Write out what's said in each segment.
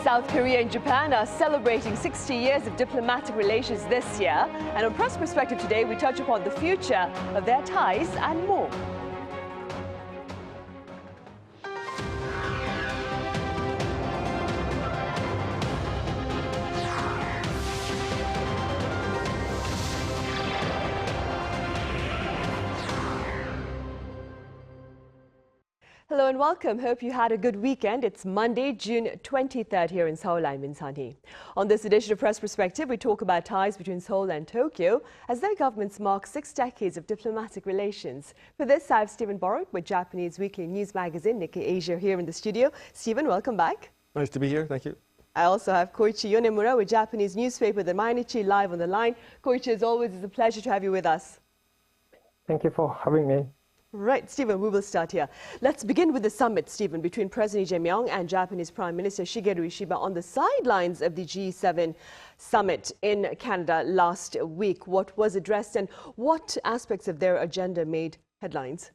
South Korea and Japan are celebrating 60 years of diplomatic relations this year. And on Press Perspective today, we touch upon the future of their ties and more. Hello and welcome. Hope you had a good weekend. It's Monday, June 23rd here in Seoul. I'm Min Sunhee. On this edition of Press Perspective, we talk about ties between Seoul and Tokyo as their governments mark 6 decades of diplomatic relations. For this, I have Steven Borowiec with Japanese weekly news magazine Nikkei Asia here in the studio. Steven, welcome back. Nice to be here. Thank you. I also have Koichi Yonemura with Japanese newspaper the Mainichi live on the line. Koichi, as always, it's a pleasure to have you with us. Thank you for having me. Right, Steven, we will start here. Let's begin with the summit, Steven, between President Myung and Japanese Prime Minister Shigeru Ishiba on the sidelines of the G7 summit in Canada last week. What was addressed and what aspects of their agenda made headlines?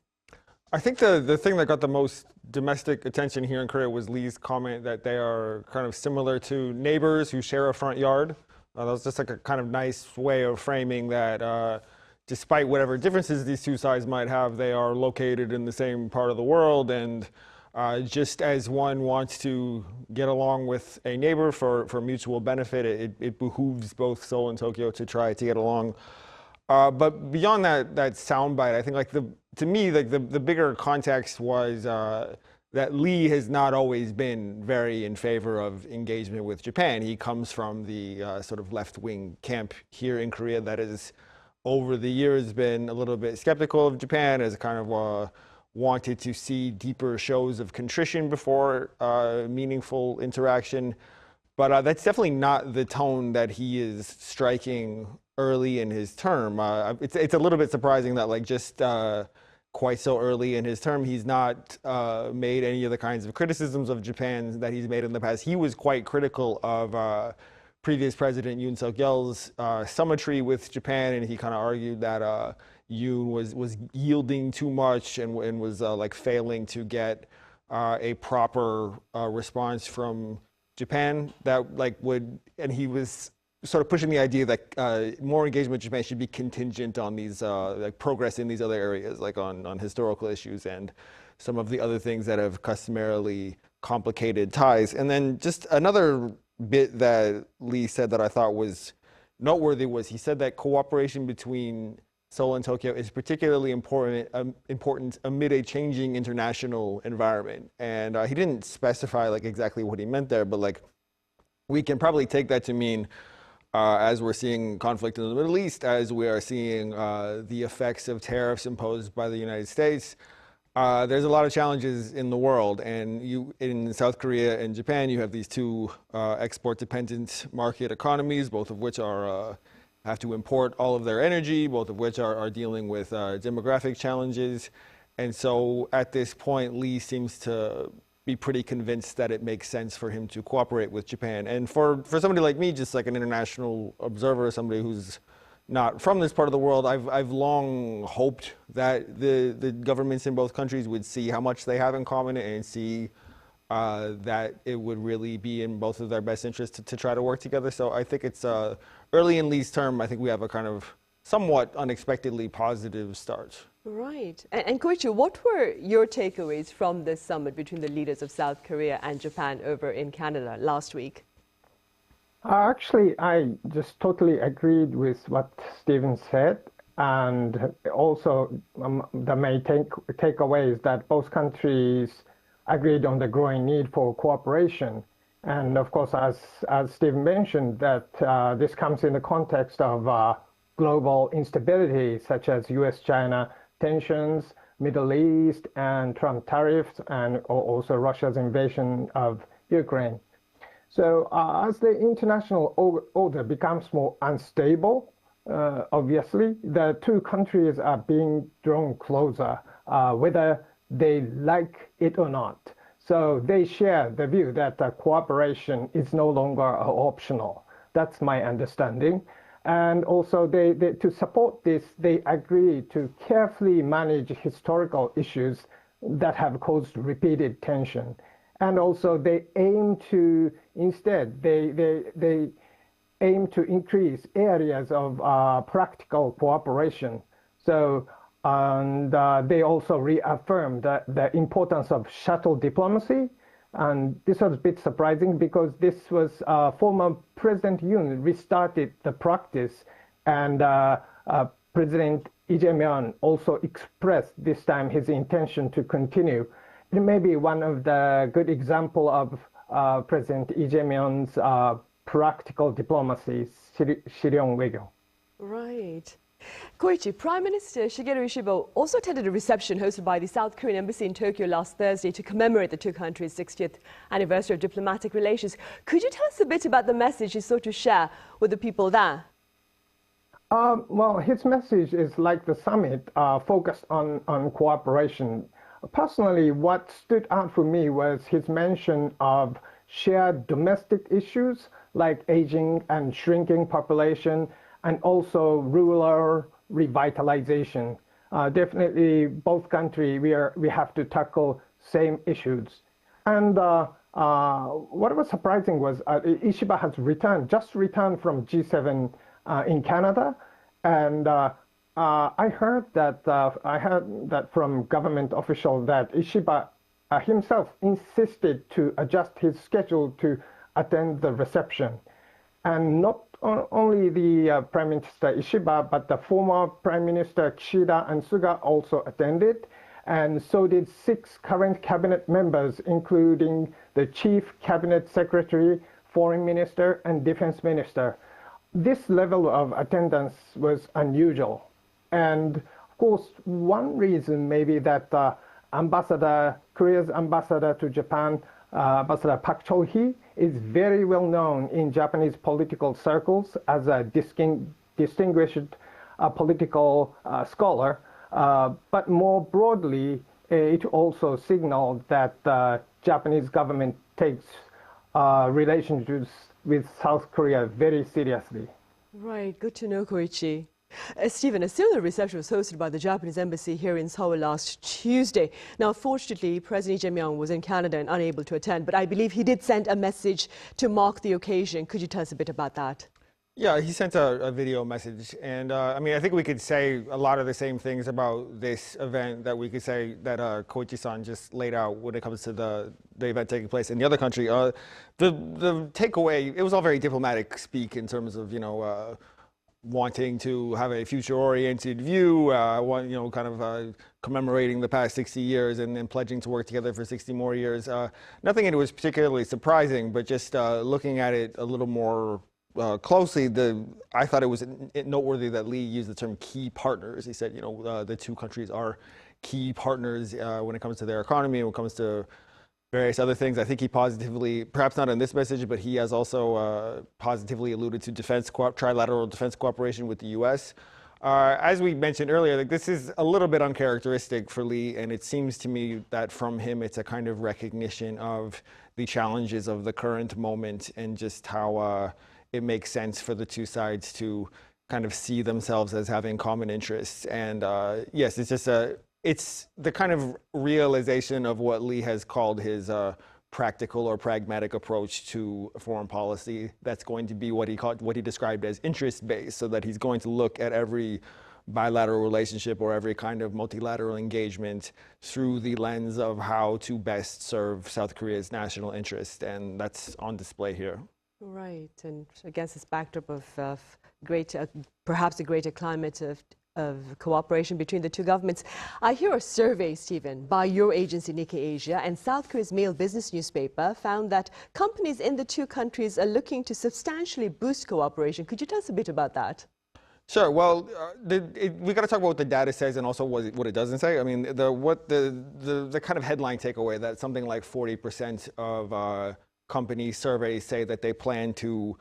I think the thing that got the most domestic attention here in Korea was Lee's comment that they are kind of similar to neighbors who share a front yard. That was just like a kind of nice way of framing that despite whatever differences these two sides might have, they are located in the same part of the world. And just as one wants to get along with a neighbor for mutual benefit, it behooves both Seoul and Tokyo to try to get along. But beyond that soundbite, I think to me, the bigger context was that Lee has not always been very in favor of engagement with Japan. He comes from the sort of left-wing camp here in Korea that is over the years been a little bit skeptical of Japan, has kind of wanted to see deeper shows of contrition before meaningful interaction. But that's definitely not the tone that he is striking early in his term. It's a little bit surprising that just quite so early in his term, he's not made any of the kinds of criticisms of Japan that he's made in the past. He was quite critical of previous President Yoon Suk-yeol's summitry with Japan, and he kind of argued that Yoon was yielding too much and was failing to get a proper response from Japan that and he was sort of pushing the idea that more engagement with Japan should be contingent on these progress in these other areas, like on historical issues and some of the other things that have customarily complicated ties. And then just another bit that Lee said that I thought was noteworthy was he said that cooperation between Seoul and Tokyo is particularly important amid a changing international environment. And he didn't specify exactly what he meant there, but we can probably take that to mean as we're seeing conflict in the Middle East, as we are seeing the effects of tariffs imposed by the United States, there's a lot of challenges in the world, and in South Korea and Japan, you have these two export-dependent market economies, both of which have to import all of their energy, both of which are dealing with demographic challenges. And so at this point, Lee seems to be pretty convinced that it makes sense for him to cooperate with Japan. And for somebody like me, just like an international observer, somebody who's not from this part of the world, I've long hoped that the governments in both countries would see how much they have in common and see that it would really be in both of their best interests to try to work together. So I think it's early in Lee's term, I think we have a kind of somewhat unexpectedly positive start. Right. And Koichi, what were your takeaways from this summit between the leaders of South Korea and Japan over in Canada last week? Actually, I just totally agreed with what Steven said. And also, the main takeaway is that both countries agreed on the growing need for cooperation. And of course, as Steven mentioned, that this comes in the context of global instability, such as US-China tensions, Middle East, and Trump tariffs, and also Russia's invasion of Ukraine. So as the international order becomes more unstable, obviously, the two countries are being drawn closer, whether they like it or not. So they share the view that cooperation is no longer optional. That's my understanding. And also, to support this, they agree to carefully manage historical issues that have caused repeated tension. And also they aim to, instead, they aim to increase areas of practical cooperation. So, and they also reaffirmed the importance of shuttle diplomacy. And this was a bit surprising because this was former President Yoon restarted the practice, and President Lee also expressed this time his intention to continue. It may be one of the good example of President Lee Jae-myung's practical diplomacy, 실용 외교. Right. Koichi, Prime Minister Shigeru Ishiba also attended a reception hosted by the South Korean Embassy in Tokyo last Thursday to commemorate the two countries' 60th anniversary of diplomatic relations. Could you tell us a bit about the message he sought to share with the people there? Well, his message is like the summit, focused on cooperation. Personally, what stood out for me was his mention of shared domestic issues like aging and shrinking population, and also rural revitalization. Definitely, both countries, we have to tackle same issues. And what was surprising was Ishiba has just returned from G7 in Canada, and I heard that from government officials that Ishiba himself insisted to adjust his schedule to attend the reception, and not only the Prime Minister Ishiba, but the former Prime Minister Kishida and Suga also attended, and so did 6 current cabinet members, including the Chief Cabinet Secretary, Foreign Minister, and Defense Minister. This level of attendance was unusual. And of course, one reason may be that Korea's ambassador to Japan, Ambassador Park Cho-hee, is very well known in Japanese political circles as a distinguished political scholar. But more broadly, it also signaled that the Japanese government takes relationships with South Korea very seriously. Right, good to know, Koichi. Steven, a similar reception was hosted by the Japanese embassy here in Seoul last Tuesday. Now, fortunately, President Lee Jae-myung was in Canada and unable to attend, but I believe he did send a message to mark the occasion. Could you tell us a bit about that? Yeah, he sent a video message. And I mean, I think we could say a lot of the same things about this event that we could say that Koichi-san just laid out when it comes to the event taking place in the other country. The takeaway, it was all very diplomatic speak in terms of, wanting to have a future-oriented view, kind of commemorating the past 60 years and then pledging to work together for 60 more years. Nothing in it was particularly surprising, but just looking at it a little more closely, I thought it was noteworthy that Lee used the term key partners. He said, the two countries are key partners when it comes to their economy, when it comes to various other things. I think he positively, perhaps not in this message, but he has also positively alluded to trilateral defense cooperation with the U.S. As we mentioned earlier, this is a little bit uncharacteristic for Lee, and it seems to me that from him it's a kind of recognition of the challenges of the current moment and just how it makes sense for the two sides to kind of see themselves as having common interests. And yes, it's the kind of realization of what Lee has called his practical or pragmatic approach to foreign policy. That's going to be what he described as interest-based, so that he's going to look at every bilateral relationship or every kind of multilateral engagement through the lens of how to best serve South Korea's national interest, and that's on display here. Right, and against this backdrop of perhaps a greater climate of cooperation between the two governments. I hear a survey, Steven, by your agency Nikkei Asia and South Korea's male business newspaper found that companies in the two countries are looking to substantially boost cooperation. Could you tell us a bit about that? Sure. Well, we got to talk about what the data says and also what it doesn't say. I mean, the kind of headline takeaway that something like 40% of companies surveys say that they plan to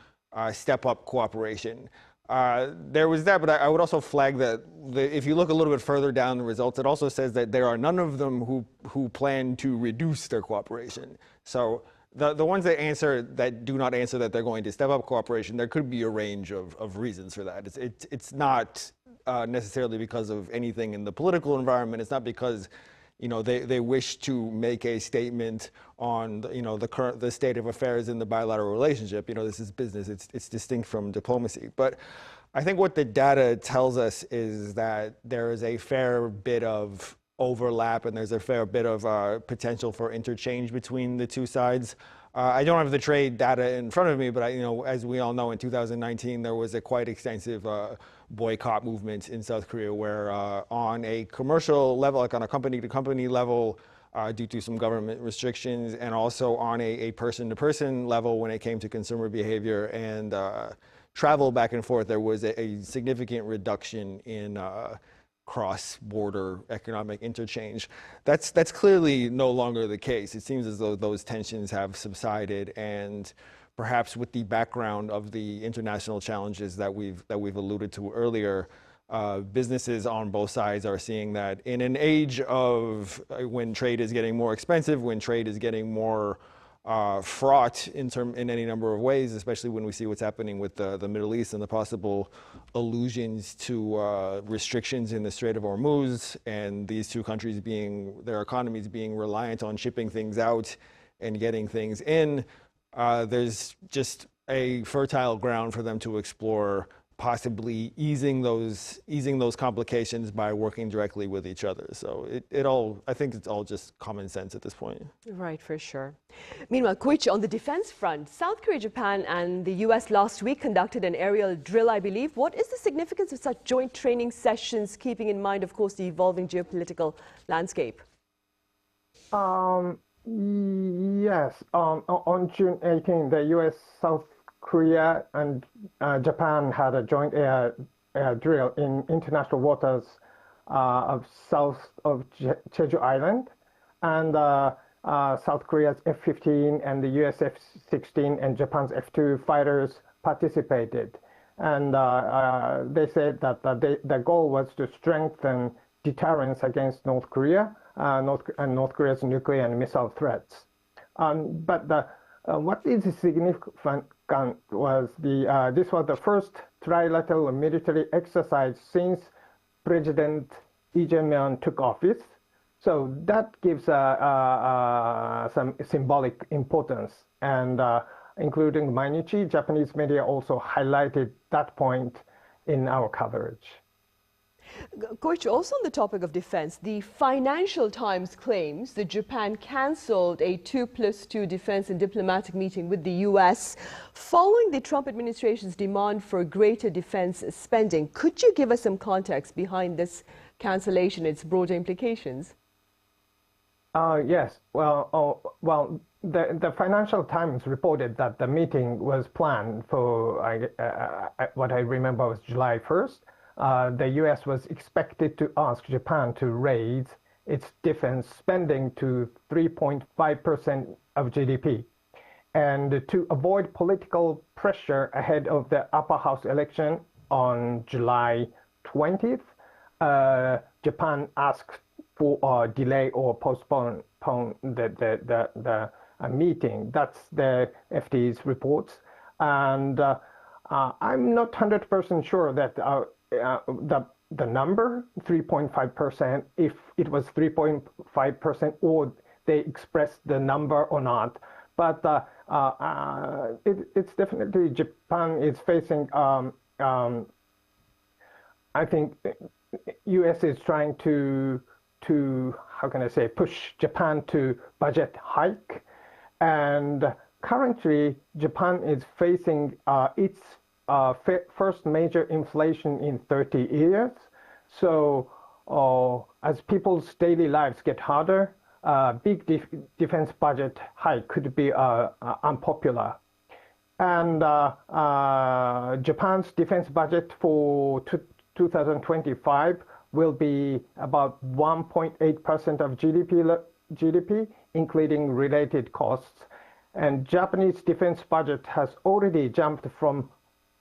step up cooperation. There was that, but I would also flag that if you look a little bit further down the results, it also says that there are none of them who plan to reduce their cooperation. So the ones that do not answer that they're going to step up cooperation, there could be a range of reasons for that. It's not necessarily because of anything in the political environment. It's not because they wish to make a statement on the state of affairs in the bilateral relationship. This is business. It's distinct from diplomacy. But I think what the data tells us is that there is a fair bit of overlap and there's a fair bit of potential for interchange between the two sides. I don't have the trade data in front of me, but as we all know, in 2019 there was a quite extensive boycott movement in South Korea, where on a commercial level, like on a company-to-company level, due to some government restrictions, and also on a person-to-person level when it came to consumer behavior and travel back and forth, there was a significant reduction in cross-border economic interchange. That's clearly no longer the case. It seems as though those tensions have subsided, and perhaps with the background of the international challenges that we've alluded to earlier, businesses on both sides are seeing that in an age of when trade is getting more expensive, when trade is getting more fraught in any number of ways, especially when we see what's happening with the Middle East and the possible allusions to restrictions in the Strait of Hormuz, and these two countries their economies being reliant on shipping things out and getting things in. There's just a fertile ground for them to explore possibly easing those complications by working directly with each other. So I think it's all just common sense at this point. Right, for sure. Meanwhile, Koichi, on the defense front, South Korea, Japan, and the US last week conducted an aerial drill, I believe. What is the significance of such joint training sessions, keeping in mind, of course, the evolving geopolitical landscape? Yes. On June 18, the US, South Korea, and Japan had a joint air drill in international waters of south of Jeju Island, and South Korea's F-15 and the US F-16 and Japan's F-2 fighters participated. And they said that the goal was to strengthen deterrence against North Korea and North Korea's nuclear and missile threats. But what is significant was this was the first trilateral military exercise since President Lee Jae-myung took office. So that gives some symbolic importance, and including Mainichi, Japanese media also highlighted that point in our coverage. Koichi, also on the topic of defense, the Financial Times claims that Japan cancelled a 2+2 defense and diplomatic meeting with the US following the Trump administration's demand for greater defense spending. Could you give us some context behind this cancellation, its broader implications? Yes. Well, the Financial Times reported that the meeting was planned for what I remember was July 1st. The US was expected to ask Japan to raise its defense spending to 3.5% of GDP. And to avoid political pressure ahead of the upper house election on July 20th, Japan asked for a delay or postpone the meeting. That's the FT's reports. And I'm not 100% sure that the number 3.5%, if it was 3.5% or they expressed the number or not, but it's definitely Japan is facing. I think U.S. is trying to how can I say, push Japan to budget hike, and currently Japan is facing its first major inflation in 30 years. So as people's daily lives get harder, big defense budget hike could be unpopular. And Japan's defense budget for 2025 will be about 1.8% of GDP, including related costs. And Japanese defense budget has already jumped from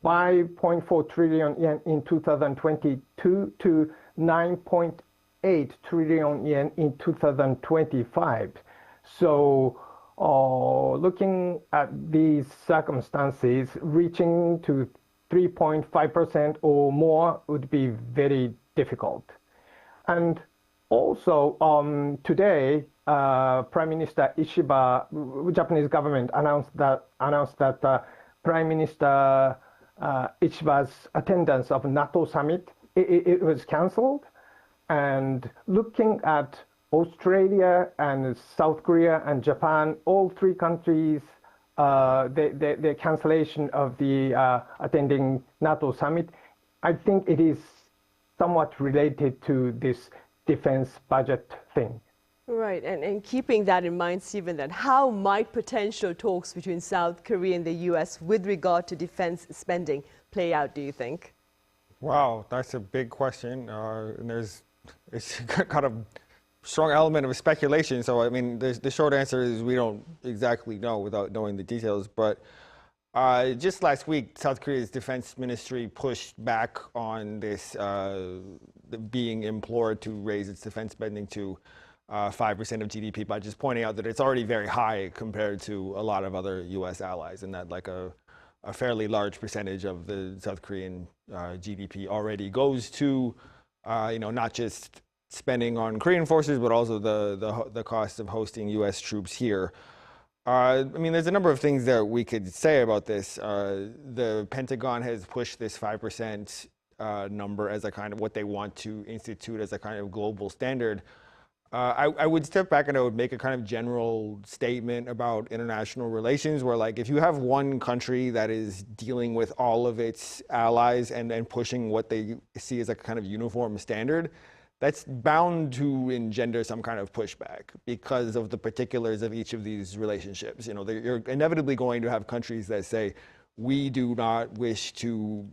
5.4 trillion yen in 2022 to 9.8 trillion yen in 2025. So looking at these circumstances, reaching to 3.5% or more would be very difficult. And Also, today, Prime Minister Ishiba, Japanese government announced that Prime Minister Ishiba's attendance of NATO summit it was cancelled. And looking at Australia and South Korea and Japan, all three countries, the cancellation of the attending NATO summit, I think it is somewhat related to this defense budget thing. Right, and keeping that in mind, Stephen, then how might potential talks between South Korea and the U.S. with regard to defense spending play out, do you think? Wow, that's a big question, and it's kind of strong element of speculation. So, I mean, the short answer is we don't exactly know without knowing the details. But just last week, South Korea's defense ministry pushed back on this being implored to raise its defense spending to 5% of GDP by just pointing out that it's already very high compared to a lot of other U.S. allies, and that like a fairly large percentage of the South Korean GDP already goes to not just spending on Korean forces, but also the cost of hosting U.S. troops here. I mean, there's a number of things that we could say about this. The Pentagon has pushed this 5% number as a kind of what they want to institute as a kind of global standard. I would step back and I would make a kind of general statement about international relations where, like, if you have one country that is dealing with all of its allies and pushing what they see as a kind of uniform standard, that's bound to engender some kind of pushback because of the particulars of each of these relationships. You know, you're inevitably going to have countries that say, we do not wish to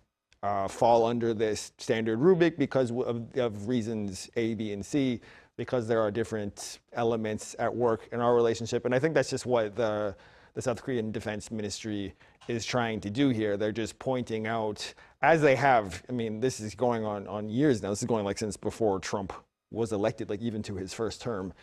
fall under this standard rubric because of reasons A, B, and C, because there are different elements at work in our relationship. And I think that's just what the South Korean Defense Ministry is trying to do here. They're just pointing out, as they have, I mean, this is going on years now. This is going like since before Trump was elected, like even to his first term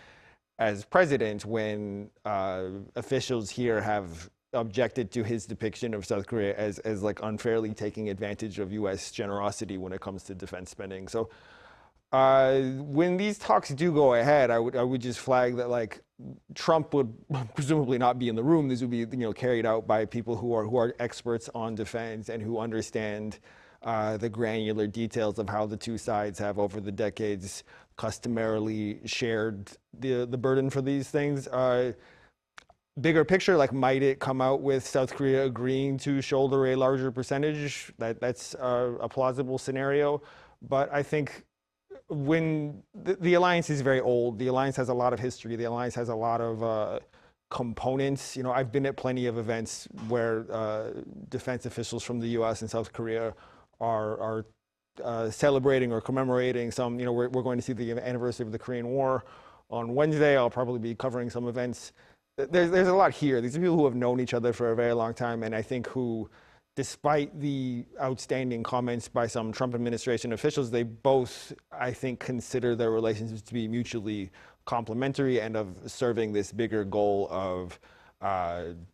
as president, when officials here have objected to his depiction of South Korea as like unfairly taking advantage of U.S. generosity when it comes to defense spending. So when these talks do go ahead, I would just flag that, like, Trump would presumably not be in the room. These would be carried out by people who are experts on defense and who understand the granular details of how the two sides have over the decades customarily shared the burden for these things. Bigger picture, like, might it come out with South Korea agreeing to shoulder a larger percentage? That's a plausible scenario. But I think when the alliance is very old, the alliance has a lot of history, the alliance has a lot of components. I've been at plenty of events where defense officials from the U.S. and South Korea are celebrating or commemorating some, we're going to see the anniversary of the Korean War on Wednesday. I'll probably be covering some events. There's a lot here. These are people who have known each other for a very long time, and I think who, despite the outstanding comments by some Trump administration officials, they both, I think, consider their relationships to be mutually complementary and of serving this bigger goal of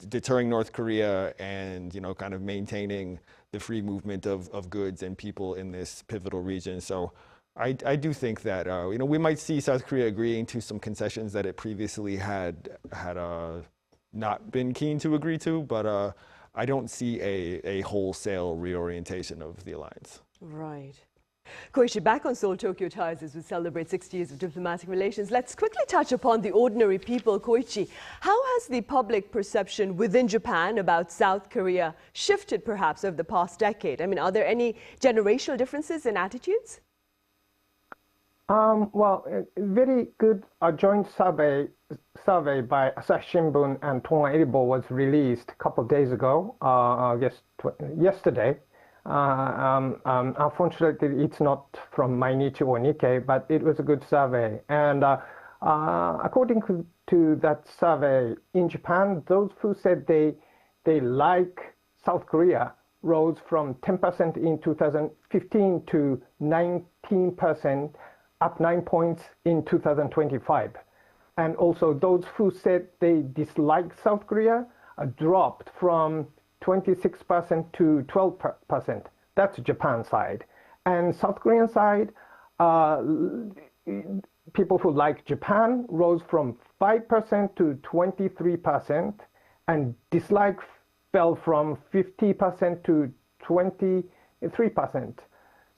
deterring North Korea and, kind of maintaining the free movement of goods and people in this pivotal region. So I do think that, we might see South Korea agreeing to some concessions that it previously had not been keen to agree to, but I don't see a wholesale reorientation of the alliance. Right. Koichi, back on Seoul-Tokyo ties as we celebrate 60 years of diplomatic relations, let's quickly touch upon the ordinary people. Koichi, how has the public perception within Japan about South Korea shifted perhaps over the past decade? I mean, are there any generational differences in attitudes? Well, a very good joint survey by Asahi Shimbun and Tonga Ilbo was released a couple of days ago, I guess yesterday. Unfortunately, it's not from Mainichi or Nikkei, but it was a good survey. And according to that survey, in Japan, those who said they like South Korea rose from 10% in 2015 to 19%, up 9 points in 2025. And also those who said they dislike South Korea dropped from 26% to 12%. That's Japan side. And South Korean side, people who like Japan rose from 5% to 23%, and dislike fell from 50% to 23%.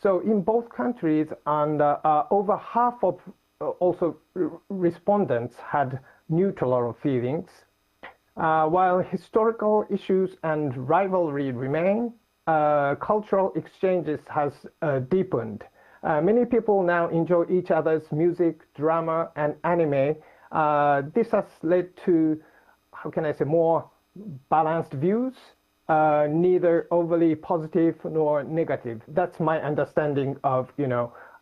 So in both countries, and over half of also respondents had neutral feelings. While historical issues and rivalry remain, cultural exchanges has deepened. Many people now enjoy each other's music, drama, and anime. This has led to, how can I say, more balanced views, neither overly positive nor negative. That's my understanding of,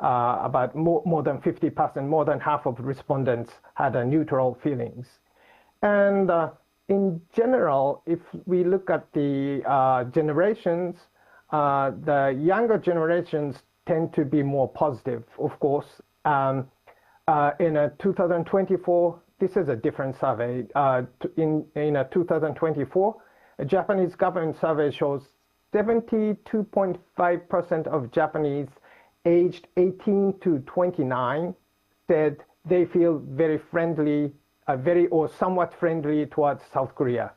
about more than 50%, more than half of respondents had neutral feelings. And in general, if we look at the generations, the younger generations tend to be more positive, of course. In 2024, this is a different survey. In 2024, a Japanese government survey shows 72.5% of Japanese aged 18 to 29 said they feel very friendly, or somewhat friendly towards South Korea,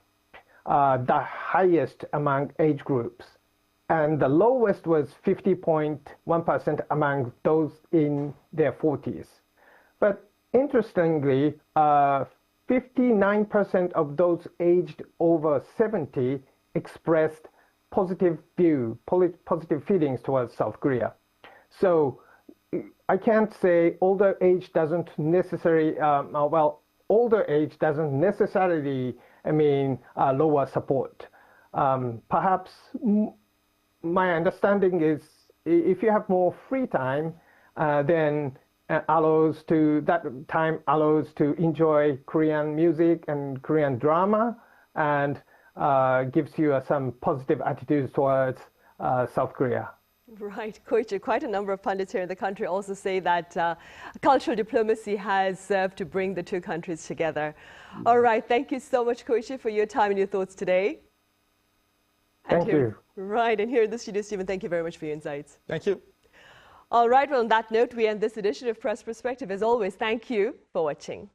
the highest among age groups. And the lowest was 50.1% among those in their 40s. But interestingly, 59% of those aged over 70 expressed positive feelings towards South Korea. So I can't say older age doesn't necessarily, older age doesn't necessarily mean lower support. Perhaps my understanding is if you have more free time, then that time allows to enjoy Korean music and Korean drama, and gives you some positive attitudes towards South Korea. Right, Koichi, quite a number of pundits here in the country also say that cultural diplomacy has served to bring the two countries together. All right, thank you so much, Koichi, for your time and your thoughts today. Thank you. Right, and here in the studio, Steven, thank you very much for your insights. Thank you. All right, well, on that note, we end this edition of Press Perspective. As always, thank you for watching.